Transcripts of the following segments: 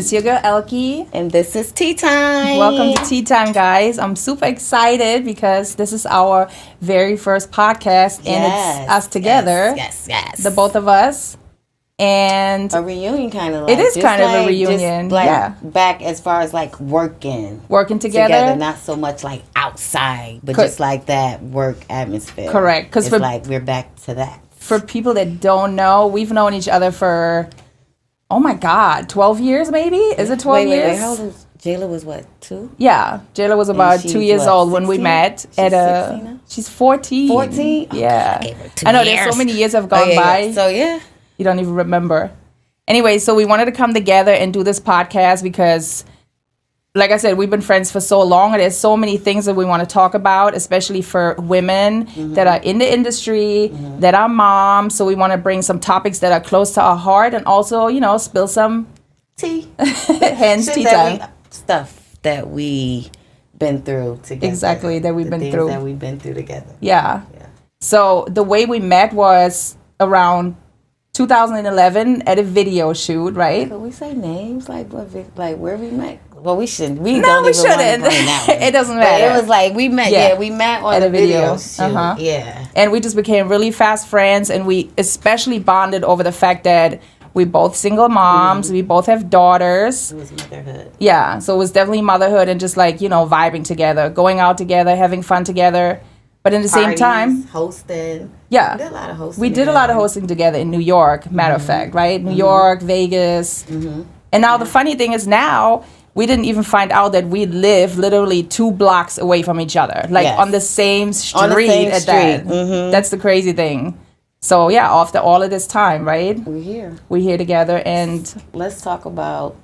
is your girl Elke. And this is Tea Time. Welcome to Tea Time, guys. I'm super excited because this is our very first podcast and it's us together. Yes. The both of us. And a reunion kind of like. It is kind of a reunion. Back as far as like working together. Not so much like outside, but just like that work atmosphere. Correct. Because like we're back to that. For people that don't know, we've known each other for, oh my God, 12 years maybe? Is it 12 years? Wait, how old was Jayla? Was what, 2? Yeah, Jayla was about 2 years old when we met. She's 14. 14? Yeah. I know, there's so many years have gone by. So yeah. You don't even remember. Anyway, so we wanted to come together and do this podcast because, like I said, we've been friends for so long, and there's so many things that we want to talk about, especially for women that are in the industry, that are moms. So we want to bring some topics that are close to our heart, and also, spill some tea. Hence tea time. Stuff that we been through together. Exactly, that we've been through. That we've been through together. Yeah. So the way we met was around 2011 at a video shoot, right? Could we say names like where we met? Well, we shouldn't. We shouldn't. It doesn't matter. But it was like we met. Yeah, we met on a video shoot. Yeah, and we just became really fast friends, and we especially bonded over the fact that we both single moms. We both have daughters. It was motherhood. Yeah, so it was definitely motherhood and just like vibing together, going out together, having fun together. But in the same time, hosting. Yeah. We did a lot of hosting. We did a lot of hosting together in New York, matter of fact, right? New York, Vegas. And now the funny thing is now, we didn't even find out that we live literally 2 blocks away from each other. Like on the same street at that. That's the crazy thing. So yeah, after all of this time, right? We're here together, and let's talk about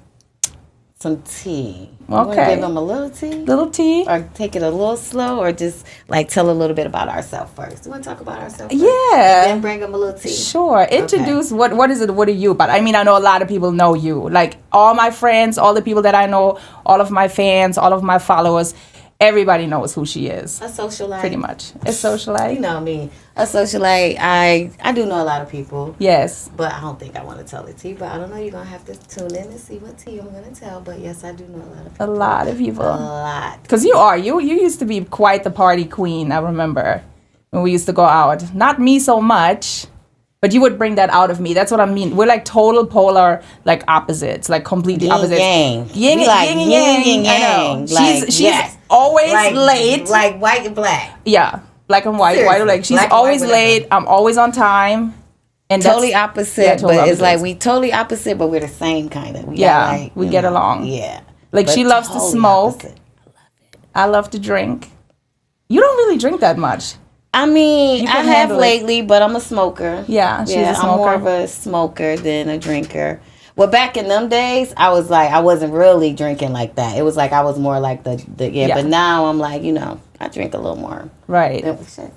some tea. Okay. You want to give them a little tea? Little tea? Or take it a little slow, or just like tell a little bit about ourselves first? You want to talk about ourselves first? Yeah. And then bring them a little tea? Sure. Introduce, what is it, what are you about? I mean, I know a lot of people know you. Like all my friends, all the people that I know, all of my fans, all of my followers, everybody knows who she is. A socialite. Pretty much. A socialite. You know me. A socialite. I do know a lot of people. Yes. But I don't think I want to tell the tea. But I don't know. You're going to have to tune in and see what tea I'm going to tell. But yes, I do know a lot of people. A lot of people. A lot. Because you used to be quite the party queen, I remember. When we used to go out. Not me so much. But you would bring that out of me. That's what I mean. We're like total polar, like opposites, like completely opposites. Yin and yang. I know. She's always late. Like white and black. Yeah, black and white. Seriously. White and black. She's always late. I'm always on time. And totally opposite. But it's like we totally opposite, but we're the same kind of. We get along. Yeah. Like she loves to smoke. Opposite. I love to drink. You don't really drink that much. I mean, I have lately, but I'm a smoker. Yeah, she's a smoker. I'm more of a smoker than a drinker. Well, back in them days, I was like, I wasn't really drinking like that. It was like I was more like the but now I'm like, I drink a little more. Right. Let's have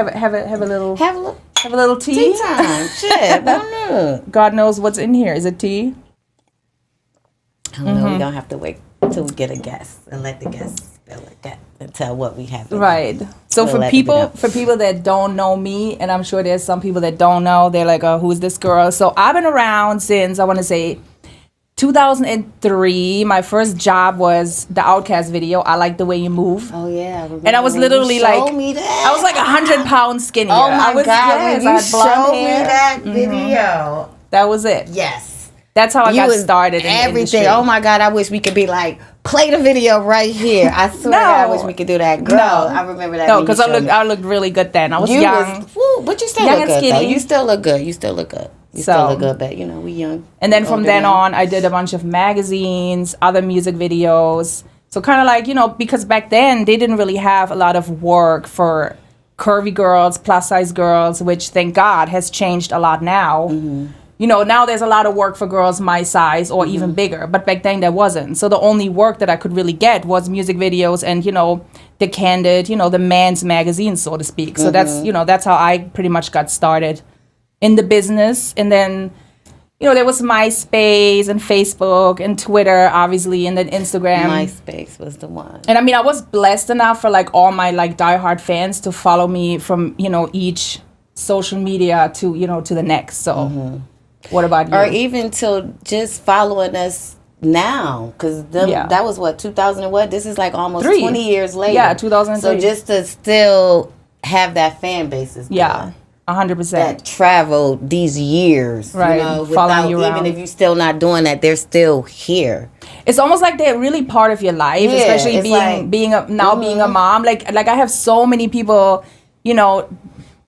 a little tea. Tea time. Shit, God knows what's in here. Is it tea? I don't know. We don't have to wait till we get a guest and let the guests spill it and tell what we have. Right. So for people that don't know me, and I'm sure there's some people that don't know, they're like, oh, who's this girl? So I've been around since, I want to say, 2003. My first job was the Outcast video, I Like the Way You Move. Oh, yeah. And I was literally like, me that. I was like 100 pounds skinnier. Oh, my God. When you showed me hair. that video. That was it. Yes. That's how I got started in everything. The oh my God, I wish we could be like, play the video right here. I swear to God, I wish we could do that. Girl, I remember that. No, because I looked really good then. I was young. But you still look good, though. You still look good. You still look good. But we young. And then from then on, I did a bunch of magazines, other music videos. So kind of like, because back then, they didn't really have a lot of work for curvy girls, plus size girls, which thank God has changed a lot now. Now there's a lot of work for girls my size or even bigger, but back then there wasn't. So the only work that I could really get was music videos and, the candid, the man's magazine, so to speak. So that's how I pretty much got started in the business. And then, there was MySpace and Facebook and Twitter, obviously, and then Instagram. MySpace was the one. And I mean, I was blessed enough for like all my like diehard fans to follow me from, each social media to, to the next. So what about you? Or even to just following us now, because that was what 2000 and what? This is like almost 20 years later. Yeah, 2003. So just to still have that fan base is good. 100%. That traveled these years, right? Following you around. Even if you're still not doing that, they're still here. It's almost like they're really part of your life, especially being a mom. Like I have so many people,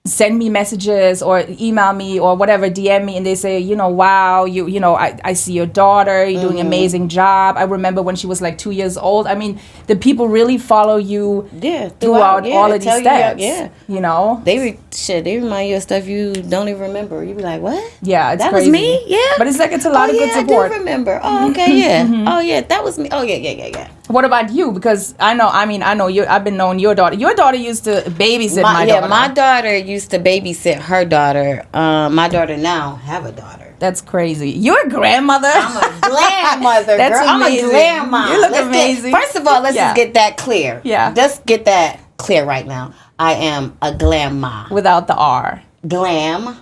send me messages or email me or whatever, DM me, and they say, wow, I see your daughter, you're doing an amazing job. I remember when she was like 2 years old. I mean, the people really follow you throughout all of these steps. They remind you of stuff you don't even remember. You be like, what? Yeah, it's that crazy. was me? Yeah. But it's like it's a lot of good support. I do remember. Oh, okay, yeah. Oh, yeah, that was me. Oh, yeah. What about you? Because I know you. I've been knowing your daughter. Your daughter used to babysit my daughter. Yeah, my daughter used to babysit her daughter. My daughter now have a daughter. That's crazy. You're a grandmother. I'm a grandmother, That's girl. amazing. I'm a grandma. You look amazing. First of all, let's just get that clear. Yeah. Just get that clear right now. I am a glamma. Without the R. Glamma.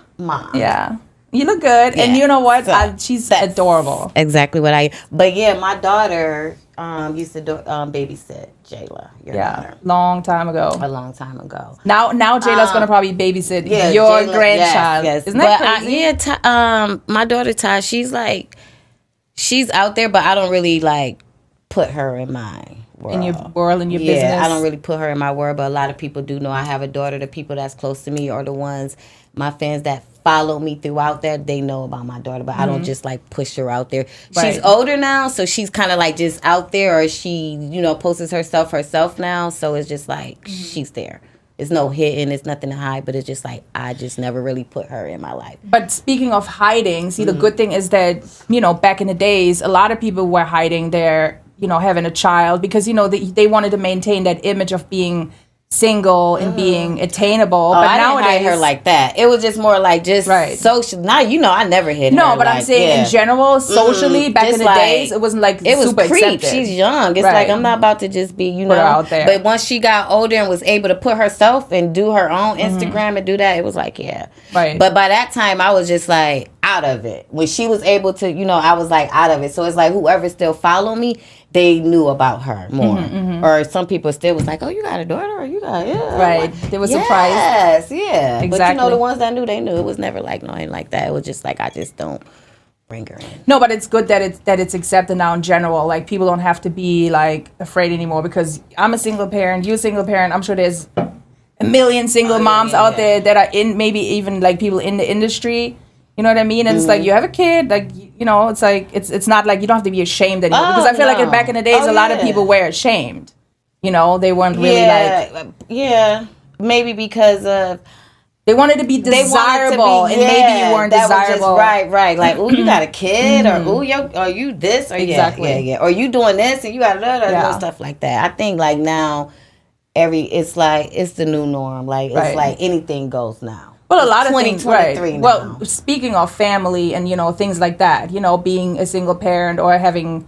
Yeah. You look good. Yeah. And you know what? So she's adorable. Exactly what I... But yeah, my daughter used to babysit Jayla, your daughter. Long time ago. A long time ago. Now Jayla's going to probably babysit your grandchild. Yes. Isn't that crazy? My daughter, Ty, she's out there, but I don't really, put her in my world. In your world, in your business. Yeah, I don't really put her in my world, but a lot of people do know I have a daughter. The people that's close to me are the ones, my fans that follow me throughout that, they know about my daughter, but I don't just push her out there. Right. She's older now, so she's kind of just out there, or she, posts herself now, so it's just she's there. It's no hidden, it's nothing to hide, but it's just I just never really put her in my life. But speaking of hiding, the good thing is that, back in the days, a lot of people were hiding their, having a child because, they wanted to maintain that image of being single and being attainable. But I nowadays, didn't hide her like that. It was just more social. Now, I never hid her. No, but I'm saying in general, socially, back in the days, it wasn't it was super creep. accepted. She's young. It's I'm not about to just be, put her out there. But once she got older and was able to put herself and do her own Instagram and do that, it was yeah. Right. But by that time, I was just out of it. When she was able to, I was out of it. So it's whoever still followed me, they knew about her more. Or some people still was oh, you got a daughter? Or you got, Right. They were surprised. Yes, yeah. Exactly. But the ones that knew, they knew. It was never nothing like that. It was just I just don't bring her in. No, but it's good that it's accepted now in general. People don't have to be afraid anymore because I'm a single parent, you're a single parent. I'm sure there's a million single moms out there that are in, maybe even people in the industry. You know what I mean? And it's you have a kid, it's it's not you don't have to be ashamed anymore. Because I feel back in the days, a lot of people were ashamed. They weren't really Yeah, maybe because of... They wanted to be desirable, and maybe you weren't desirable. Right. Ooh, you got a kid, or ooh, are you this, or exactly. Yeah. Or you doing this, and you got stuff like that. I think now, it's the new norm. It's anything goes now. Well, a lot of things, right? Now. Well, speaking of family and things like that, being a single parent or having,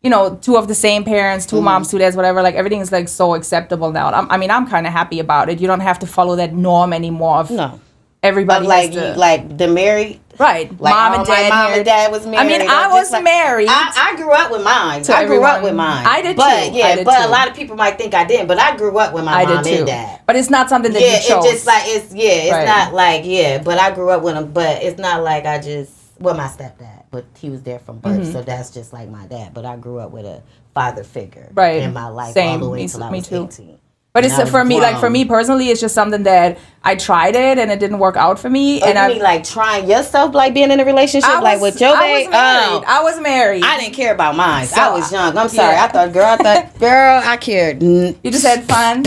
two of the same parents, two moms, two dads, whatever. Everything is so acceptable now. I'm kind of happy about it. You don't have to follow that norm anymore. Of everybody but the married. Right, mom and dad. My mom and dad was married. I was married. I grew up with mine. I grew up with mine. I did too. But a lot of people might think I didn't. But I grew up with my mom and dad. But it's not something that you chose. It's not But I grew up with them. But it's not I just my stepdad. But he was there from birth, so that's just my dad. But I grew up with a father figure in my life all the way until I was 18. But it's for me, for me personally, it's just something that I tried it and it didn't work out for me. And you mean trying yourself, being in a relationship, with your baby? I was married. I didn't care about mine. So I was young. I'm sorry. I thought, girl, I cared. You just had fun.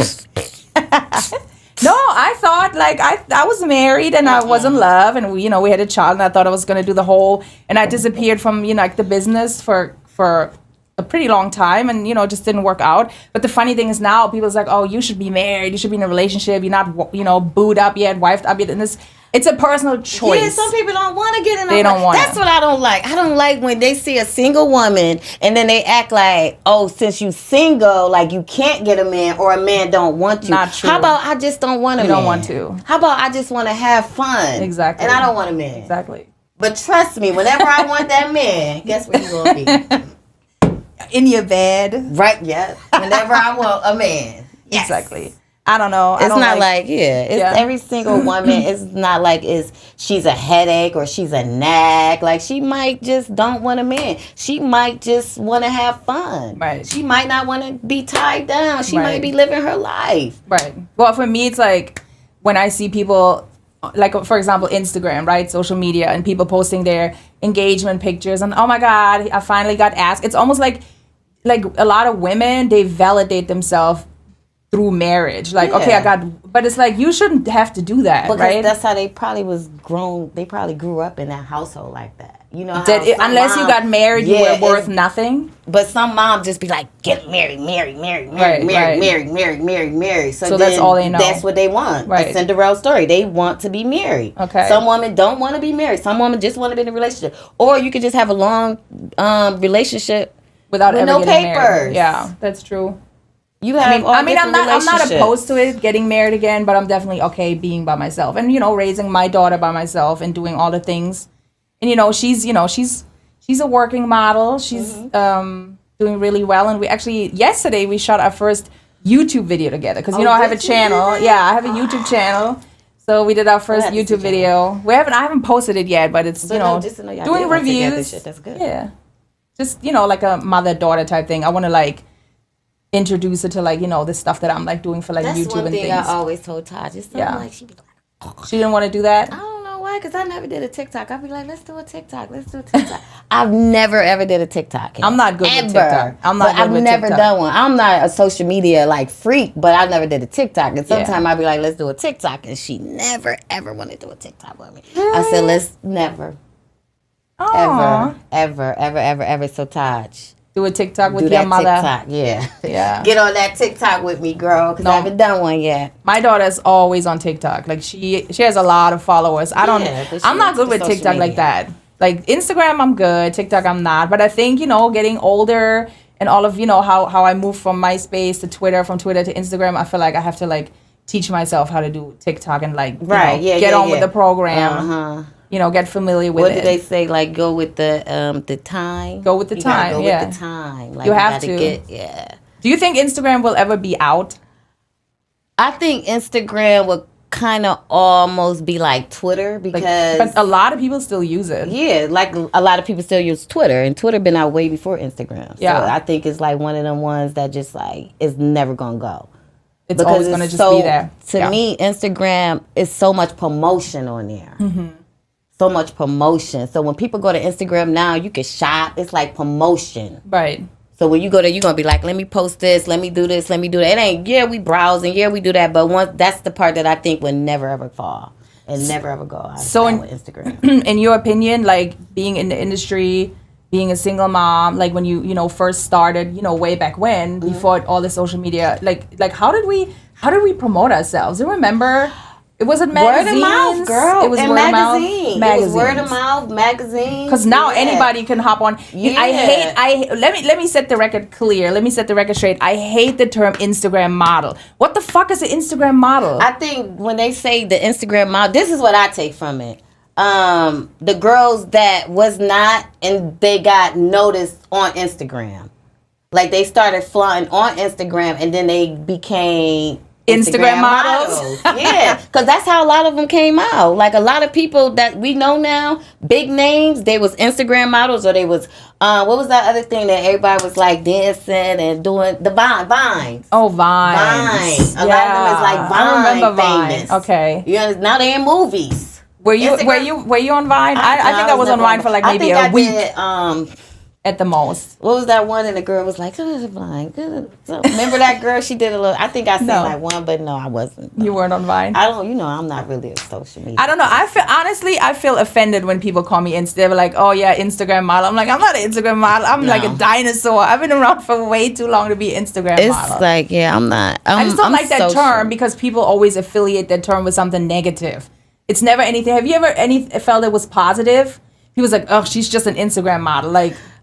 No, I thought I was married and I was in love and we had a child and I thought I was going to do the whole, and I disappeared from the business for a pretty long time and it just didn't work out. But the funny thing is now people's oh, you should be married, you should be in a relationship, you're not booed up yet, wifed up yet, and it's a personal choice. Yeah, some people don't want to get in. They don't want. That's what I don't like. I don't like when they see a single woman and then they act oh, since you single, you can't get a man or a man don't want you. Not true. How about I just don't want a man? You don't want to. How about I just want to have fun? Exactly. And I don't want a man. Exactly. But trust me, whenever I want that man, guess where he's gonna be? in your bed. Right, yeah. Whenever I want a man. Yes. Exactly. I don't know. It's not like every single woman. It's not like she's a headache or she's a nag. Like she might just don't want a man. She might just want to have fun. Right. She might not want to be tied down. She might be living her life. Right. Well, for me, it's like when I see people, like for example, Instagram, right, social media, and people posting their engagement pictures, and oh my God, I finally got asked. It's almost like a lot of women, they validate themselves through marriage. Like, okay, but it's like, you shouldn't have to do that, because right? That's how they probably was grown. They probably grew up in that household like that. You know, unless you got married, you were worth nothing. But some moms just be like, get married. So that's all they know. That's what they want. Right. A Cinderella story. They want to be married. Okay. Some women don't want to be married. Some women just want to be in a relationship. Or you could just have a long relationship without with ever no getting papers. Married. Yeah, that's true. You have I'm not opposed to it, getting married again, but I'm definitely okay being by myself and, raising my daughter by myself and doing all the things. And, she's a working model. She's doing really well. And yesterday we shot our first YouTube video together because, I have a channel. Yeah, I have a YouTube channel. So we did our first YouTube video. I haven't posted it yet, but it's, doing reviews. That's good. Yeah. Just, like a mother-daughter type thing. I want to, introduce her to the stuff that I'm doing for That's YouTube one and thing things. I always told Todd. Just something she'd be like, she didn't want to do that. I don't know why, because I never did a TikTok. I'd be like, let's do a TikTok. I've never ever did a TikTok. I'm not good with TikTok. I've never done one. I'm not a social media freak, but I never did a TikTok. And sometimes I'd be like, let's do a TikTok, and she never ever wanted to do a TikTok with me. I said, let's never, ever. So Todd, do a TikTok with your mother. TikTok, yeah. Get on that TikTok with me, girl, because I haven't done one yet. My daughter's always on TikTok. She has a lot of followers. I'm not good with TikTok like that. Like Instagram, I'm good. TikTok, I'm not. But I think getting older and all of how I moved from MySpace to Twitter, from Twitter to Instagram, I feel like I have to teach myself how to do TikTok and get on with the program. Get familiar with it. What do they say? Go with the time. Go with the time. Go with the time. You have to. Do you think Instagram will ever be out? I think Instagram will kind of almost be like Twitter because but a lot of people still use it. Yeah, a lot of people still use Twitter, and Twitter been out way before Instagram. So I think it's one of them ones that just is never gonna go. It's always gonna just be there. To me, Instagram is so much promotion on there. Mm-hmm. So much promotion. So when people go to Instagram now, you can shop. It's like promotion. Right. So when you go there, you're going to be like, let me post this, let me do this, let me do that. It ain't, we browse and we do that. But that's the part that I think will never ever fall and never ever go out with Instagram. In your opinion, being in the industry, being a single mom, when you first started, way back when, before all the social media, how did we promote ourselves? Do you remember? It wasn't magazines. Word of mouth, girl. It was and word magazines. of mouth. It was word of mouth, magazines. Because now anybody can hop on. Let me set the record clear. Let me set the record straight. I hate the term Instagram model. What the fuck is an Instagram model? I think when they say the Instagram model, this is what I take from it. The girls that was not, and they got noticed on Instagram. They started flying on Instagram, and then they became Instagram models. Yeah, because that's how a lot of them came out. A lot of people that we know now, big names, they was Instagram models, or they was what was that other thing that everybody was dancing and doing the vines. Oh, Vines. A lot of them is Vine famous. Okay. Now they in movies. Were you on Vine? I think I was on Vine for maybe a week. At the most. What was that one? And the girl was like, Vine. So, remember that girl? She did a little. I think I seen one, but no, I wasn't. No. You weren't on Vine? I don't. I'm not really a social media. I don't know. I feel offended when people call me They're like, oh yeah, Instagram model. I'm like, I'm not an Instagram model. I'm like a dinosaur. I've been around for way too long to be an Instagram model. It's I'm not. I just don't like that term because people always affiliate that term with something negative. It's never anything. Have you ever felt it was positive? He was like, oh, she's just an Instagram model.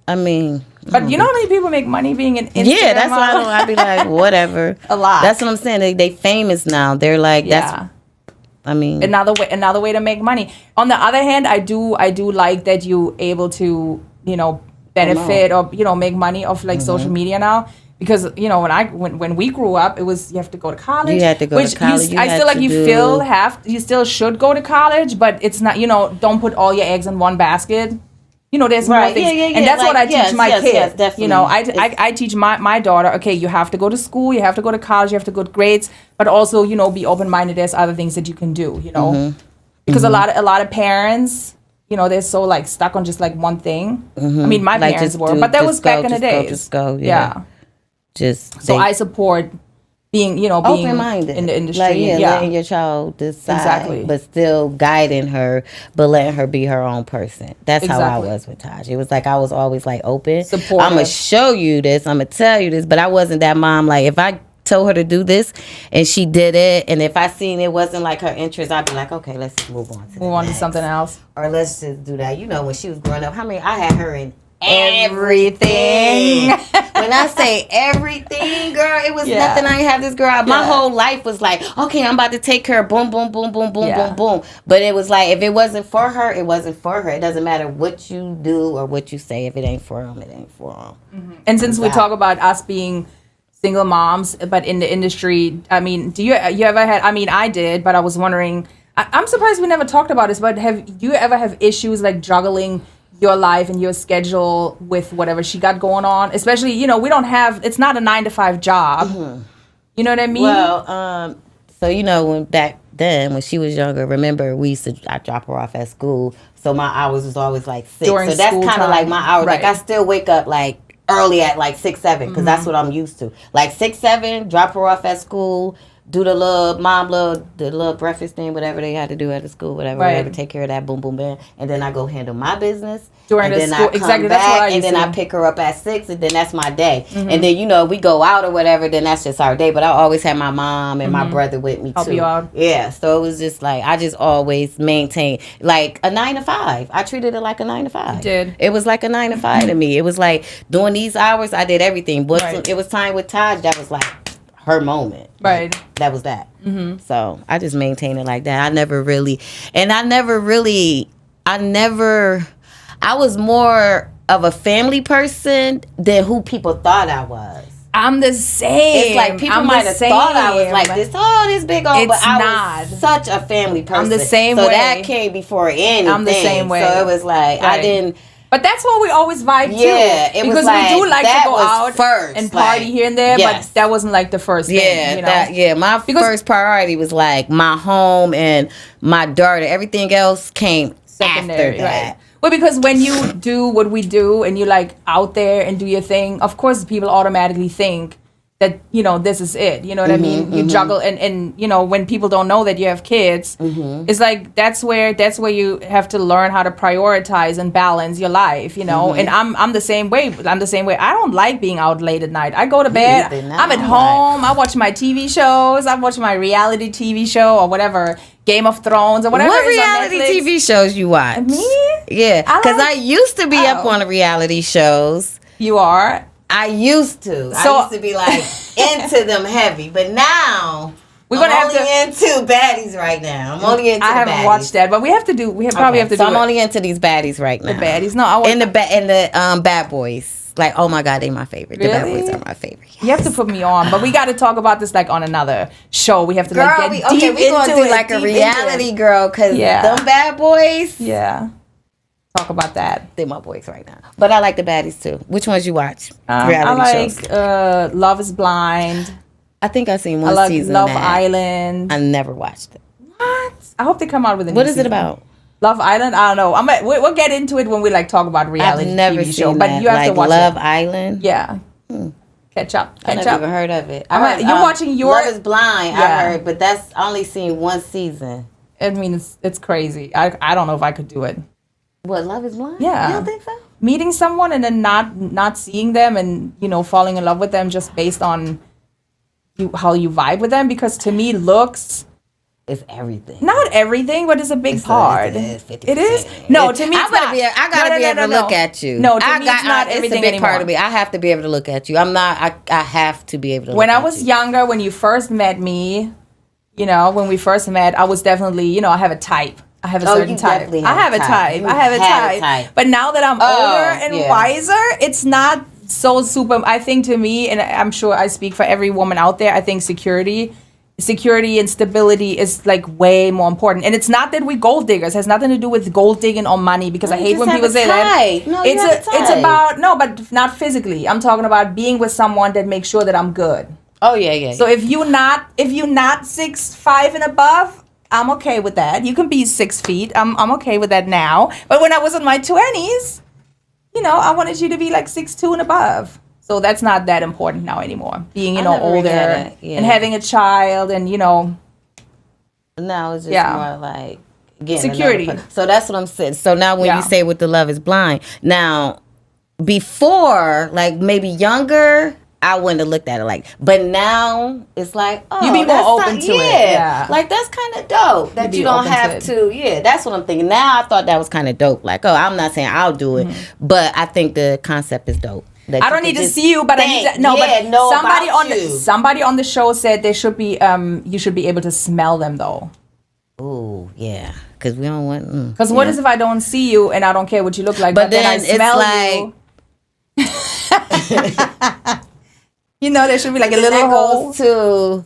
But you know how many people make money being an Instagram model? Yeah, that's why I'd be like, whatever. A lot. That's what I'm saying. They famous now. They're that's. Another way to make money. On the other hand, I do like that you able to benefit or make money off like social media now. Because when we grew up, it was you have to go to college. You had to go to college. I feel like you still should go to college, but it's not. Don't put all your eggs in one basket. There's more things, and that's what I teach my kids. Yes, definitely. I teach my daughter. Okay, you have to go to school, you have to go to college, you have to go to grades, but also be open minded. There's other things that you can do. Because a lot of parents. They're so like stuck on just like one thing. I mean, my parents were, but that was back in the days. Just go, yeah. So I support being open-minded in the industry. Like, letting your child decide, but still guiding her, but letting her be her own person. That's how I was with Taj. It was like I was always like open. Supportive. I'm gonna show you this. I'm gonna tell you this, but I wasn't that mom. Like if I told her to do this and she did it, and if I seen it wasn't like her interest, I'd be like, okay, let's just move on to something else, or let's just do that. When she was growing up, I had her in everything. When I say everything, girl, it was nothing. I ain't have this girl. My whole life was like, okay, I'm about to take her. Boom, boom, boom, boom, boom, boom, boom. But it was like, if it wasn't for her, it wasn't for her. It doesn't matter what you do or what you say. If it ain't for them, it ain't for them. And since we talk about us being single moms, but in the industry, I mean, do you ever had? I mean, I did, but I was wondering. I'm surprised we never talked about this. But have you ever have issues like juggling your life and your schedule with whatever she got going on? Especially, we don't have. It's not a 9-to-5 job. You know what I mean? Well, so when back then when she was younger, remember I drop her off at school, so my hours was always like 6. During so that's kind of like my hours. Right. Like I still wake up like early at like 6, 7 because that's what I'm used to. Like 6, 7, drop her off at school, do the little breakfast thing, whatever they had to do at the school, whatever, take care of that, boom, boom, bam, and then I go handle my business. During the school, exactly. That's what I used to. And then I pick her up at 6, and then that's my day. And then we go out or whatever, then that's just our day. But I always had my mom and my brother with me too. Help you out. Yeah, so it was just like I just always maintained like a 9-to-5. I treated it like a 9-to-5. You did. It was like a 9-to-5 to me. It was like doing these hours, I did everything. But it was time with Taj. That was like her moment. Right. Like, that was that. So I just maintained it like that. I was more of a family person than who people thought I was. I'm the same. It's like people might have thought I was like this big old, but I was such a family person. I'm the same way. So that came before anything. I'm the same way. So it was like I didn't. But that's what we always vibe to. Yeah, it was like, we do like to go out first, and party here and there, but that wasn't like the first thing. My first priority was like my home and my daughter. Everything else came secondary, after that. Right. Well, because when you do what we do and you like out there and do your thing, of course people automatically think that, this is it. You know what I mean? You juggle and when people don't know that you have kids, it's like that's where you have to learn how to prioritize and balance your life, And I'm the same way. I don't like being out late at night. I go to bed. I'm at home. I watch my TV shows. I watch my reality TV show or whatever, Game of Thrones or whatever. What reality TV shows you watch? Me? Yeah, because I used to be up on the reality shows. You are? I used to. I used to be like into them heavy, but now I'm only into baddies right now. I'm only into. I haven't watched that, but we have to do. Probably have to do. I'm only into these baddies right now. The baddies, no, I want the bad boys. Like, oh my God, they my favorite. Really? The bad boys are my favorite. Yes. You have to put me on, but we got to talk about this like on another show. We have to get deep into it. We're gonna do like a reality girl because them bad boys. Yeah. Talk about that. They're my boys right now. But I like the baddies too. Which ones you watch? Reality shows. Love is Blind. I think I've seen one season. Love Island. I never watched it. What? I hope they come out with a new What is season. it about? Love Island? I don't know. We'll get into it when we like talk about reality I've never TV seen show. that. But you have to watch Love it. Island? Yeah. Catch up. I never even heard of it. You're watching Love is Blind. I heard, but that's only seen one season. I mean, it's crazy. I don't know if I could do it. What, Love is Blind? Yeah. You don't think so? Meeting someone and then not seeing them and falling in love with them just based on how you vibe with them, because to me looks is everything. Not everything, but it's a big part. It is. No, to me, I gotta be able to look at you. No, to me, it's not everything It's a big anymore. part of me. I have to be able to look at you. I have to be able to. When I was younger, when you first met me, when we first met, I was definitely, I have a type. I have a certain type. I have a type. But now that I'm older and wiser, it's not so super. I think to me, and I'm sure I speak for every woman out there, I think security and stability is like way more important. And it's not that we gold diggers. It has nothing to do with gold digging or money, because I hate when people say that. No, it's about, no, but not physically. I'm talking about being with someone that makes sure that I'm good. Oh yeah. So if you're not 6'5" and above, I'm okay with that. You can be 6 feet. I'm okay with that now. But when I was in my 20s, I wanted you to be like 6'2" and above. So that's not that important now anymore. Being, older and having a child and, Now it's just more like getting security. So that's what I'm saying. So now when you say with the love is blind, now before, like maybe younger, I wouldn't have looked at it like, but now it's like, oh, you be more open to it. Yeah. Like that's kind of dope that you don't have to. Yeah, that's what I'm thinking. Now I thought that was kind of dope. Like, oh, I'm not saying I'll do it, but I think the concept is dope. I don't need to see you, but I need to know. Somebody on the show said there should be you should be able to smell them though. Oh yeah, because we don't want. Because what is if I don't see you and I don't care what you look like, but then I smell you? There should be like a little hole to.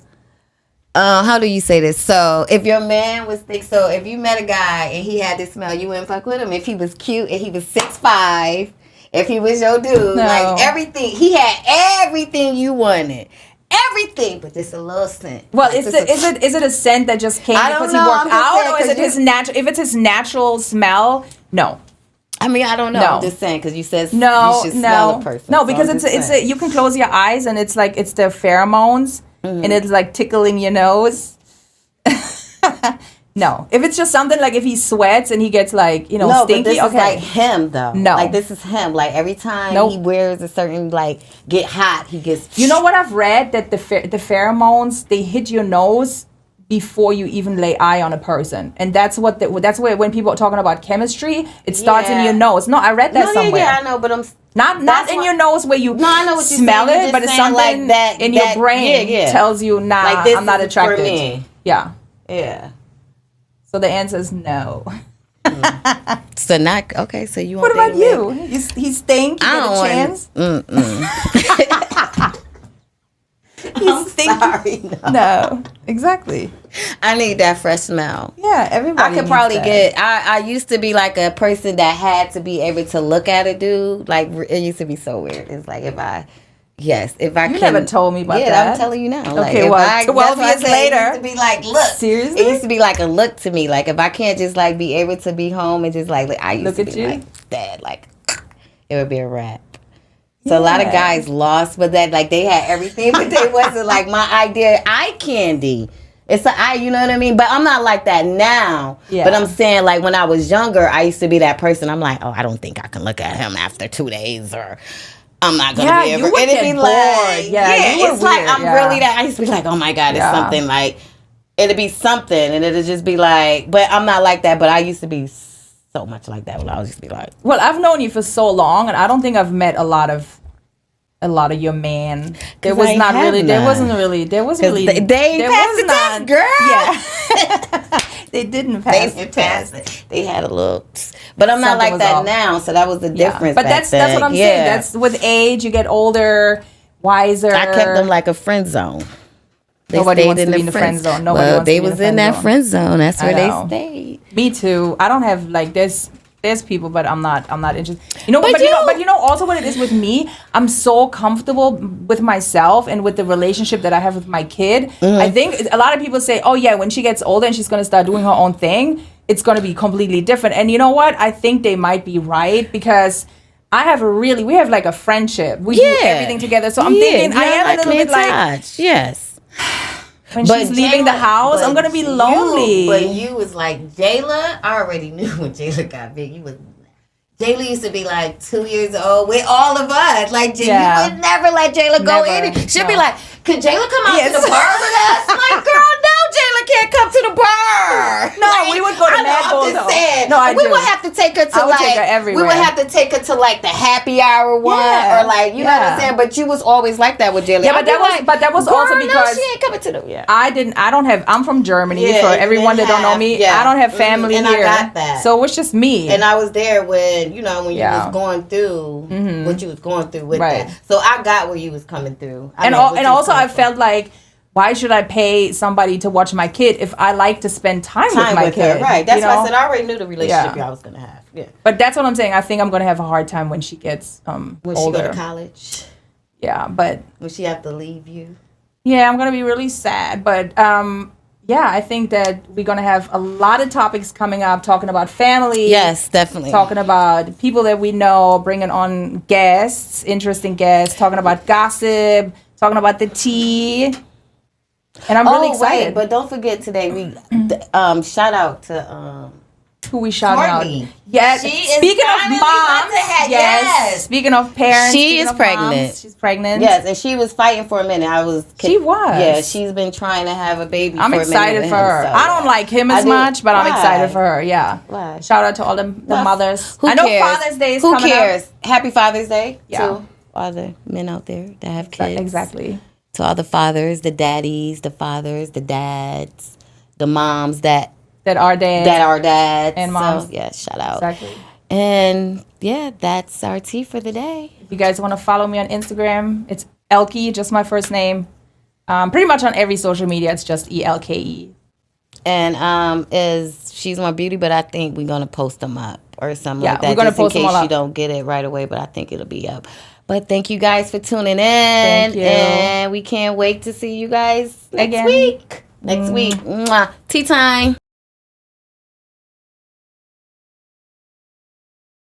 How do you say this? So if your man was thick, so if you met a guy and he had this smell, you wouldn't fuck with him. If he was cute and he was 6'5". If he was your dude, like everything, he had everything you wanted, everything, but just a little scent. Well, is it a scent that just came because he worked out, or is it his natural? If it's his natural smell, no. I mean, I don't know. No. I'm just saying because you said you should smell a person. No, because you can close your eyes and it's like it's the pheromones and it's like tickling your nose. No, if it's just something like if he sweats and he gets like, stinky, but this is like him though. No. Like this is him. Like every time he wears a certain get hot, he gets. You know what I've read? That the pheromones, they hit your nose before you even lay eye on a person. And that's where when people are talking about chemistry, it starts in your nose. No, I read that somewhere. Yeah, I know, but I'm not in your nose where you I know what smell it, but it's something like that, in your brain tells you, nah, I'm not attracted. For me. Yeah. Yeah. So the answer is no. So not okay. So you. What about you? He stink. You get a chance. He's sorry. No, exactly. I need that fresh smell. Yeah, everybody. I could probably get. I used to be like a person that had to be able to look at a dude. Like it used to be so weird. It's like if I. You never told me about that. Yeah, I'm telling you now. Okay, like, 12 years later. It used to be like, look. Seriously? It used to be like a look to me. Like, if I can't just, be able to be home and just, I used to be like that. Like, it would be a wrap. So, a lot of guys lost with that. Like, they had everything, but they wasn't, my idea. Eye candy. It's you know what I mean? But I'm not like that now. Yeah. But I'm saying, when I was younger, I used to be that person. I'm like, oh, I don't think I can look at him after 2 days or... I'm not gonna be able. And it'd be bored. It's weird. I'm really that. I used to be like, oh my god, it's something it'd be something, and it'd just be like. But I'm not like that. But I used to be so much like that when I was used to be like. Well, I've known you for so long, and I don't think I've met a lot of your man. There wasn't really. They passed the test, girl. Yeah. They didn't pass the test. They had a little, but I'm not like that now. So that was the difference. But that's what I'm saying. That's with age, you get older, wiser. I kept them like a friend zone. Nobody wants to be in the friend zone. They was in that friend zone. That's where they stayed. Me too. I don't have there's people, but I'm not interested. But also what it is with me, I'm so comfortable with myself and with the relationship that I have with my kid. Mm-hmm. I think a lot of people say, oh yeah, when she gets older and she's going to start doing her own thing, it's going to be completely different. And you know what? I think they might be right because we have a friendship. We do everything together. So I'm thinking I am a little bit like, yes. When she's leaving the house, I'm gonna be lonely. But you was like Jayla. I already knew when Jayla got big. Jayla used to be 2 years old with all of us. You would never let Jayla go in. She'd be like, could Jayla come out to the bar with us? Like, girl, no, Jayla can't come to the bar. No, we would go to Mad Bull. I'm just saying. that. No, I we do. would have to take her to I would like take her everywhere. we would have to take her to like the happy hour one Yeah. or like you know what I'm saying. But you was always like that with Jillian. Yeah, but that was also because she ain't coming to the I'm from Germany. Yeah, for everyone that don't know me, yeah. I don't have family and here. I got that. So it's just me. And I was there when you was going through Mm-hmm. what you was going through with that. So I got where you was coming through. And also I felt like, why should I pay somebody to watch my kid if I like to spend time with my kid? Her. Right. That's why I said I already knew the relationship y'all was gonna have. Yeah. But that's what I'm saying. I think I'm gonna have a hard time when she gets when older. she go to college. Yeah, but will she have to leave you? Yeah, I'm gonna be really sad. But yeah, I think that we're gonna have a lot of topics coming up, talking about family. Yes, definitely. Talking about people that we know, bringing on guests, interesting guests, talking about gossip, talking about the tea. And I'm really excited. Wait, but don't forget today we shout out to who we shouting Courtney. out. Yes. Speaking of moms, yes. Speaking of parents, she is pregnant. Moms, she's pregnant. Yes, and she was fighting for a minute. She was. Yeah, she's been trying to have a baby. I'm excited for her. So, I don't like him as much, but I'm excited for her. Yeah. Why? Shout out to all the mothers. Who I know cares? Father's Day is coming up. Who cares? Happy Father's Day to all the men out there that have kids. Exactly. To all the fathers, the daddies, the fathers, the dads, the moms that are dads. And moms. So, yeah, shout out. Exactly. And yeah, that's our tea for the day. If you guys want to follow me on Instagram, it's Elke, just my first name. Pretty much on every social media, it's just ELKE. And she's my beauty, but I think we're gonna post them up or something like that. We're gonna post in them all case you up. don't get it right away, but I think it'll be up. But thank you guys for tuning in. Thank you. And we can't wait to see you guys next week. Next week. Mwah. Tea time.